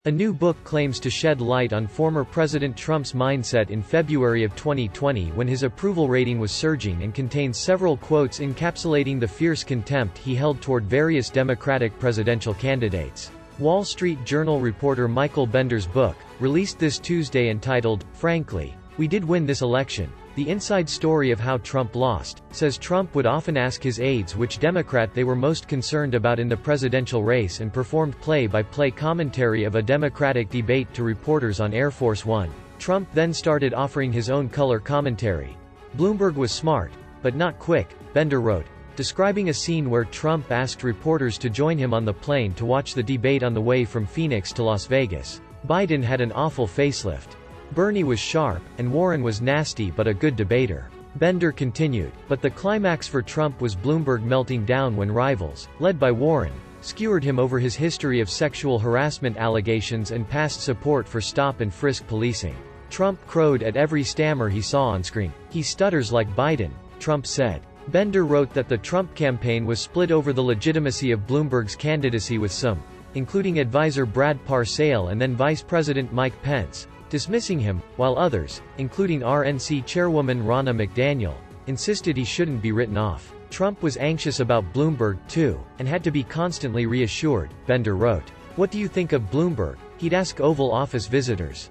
A new book claims to shed light on former President Trump's mindset in February of 2020 when his approval rating was surging, and contains several quotes encapsulating the fierce contempt he held toward various Democratic presidential candidates. Wall Street Journal reporter Michael Bender's book, released this Tuesday entitled, "Frankly, We Did Win This Election: The Inside Story of How Trump Lost," says Trump would often ask his aides which Democrat they were most concerned about in the presidential race and performed play-by-play commentary of a Democratic debate to reporters on Air Force One. Trump then started offering his own color commentary. "Bloomberg was smart, but not quick," Bender wrote, describing a scene where Trump asked reporters to join him on the plane to watch the debate on the way from Phoenix to Las Vegas. "Biden had an awful facelift. Bernie was sharp, and Warren was nasty but a good debater." Bender continued, but the climax for Trump was Bloomberg melting down when rivals, led by Warren, skewered him over his history of sexual harassment allegations and past support for stop-and-frisk policing. Trump crowed at every stammer he saw on screen. "He stutters like Biden," Trump said. Bender wrote that the Trump campaign was split over the legitimacy of Bloomberg's candidacy, with some, including advisor Brad Parscale and then Vice President Mike Pence, dismissing him, while others, including RNC chairwoman Ronna McDaniel, insisted he shouldn't be written off. Trump was anxious about Bloomberg, too, and had to be constantly reassured, Bender wrote. "What do you think of Bloomberg?" he'd ask Oval Office visitors.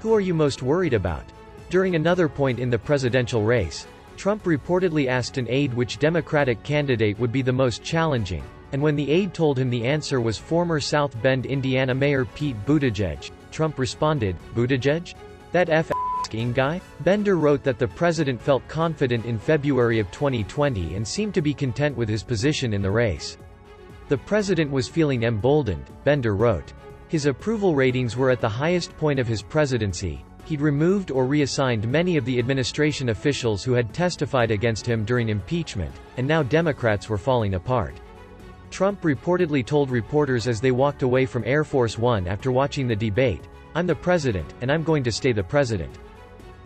"Who are you most worried about?" During another point in the presidential race, Trump reportedly asked an aide which Democratic candidate would be the most challenging, and when the aide told him the answer was former South Bend, Indiana Mayor Pete Buttigieg, Trump responded, "Buttigieg? That f***ing guy?" Bender wrote that the president felt confident in February of 2020 and seemed to be content with his position in the race. "The president was feeling emboldened," Bender wrote. His approval ratings were at the highest point of his presidency. He'd removed or reassigned many of the administration officials who had testified against him during impeachment, and now Democrats were falling apart. Trump reportedly told reporters as they walked away from Air Force One after watching the debate, "I'm the president, and I'm going to stay the president.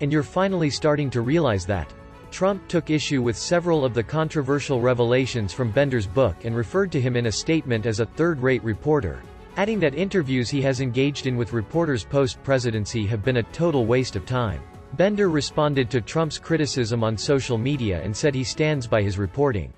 And you're finally starting to realize that." Trump took issue with several of the controversial revelations from Bender's book and referred to him in a statement as a third-rate reporter, adding that interviews he has engaged in with reporters post-presidency have been a total waste of time. Bender responded to Trump's criticism on social media and said he stands by his reporting.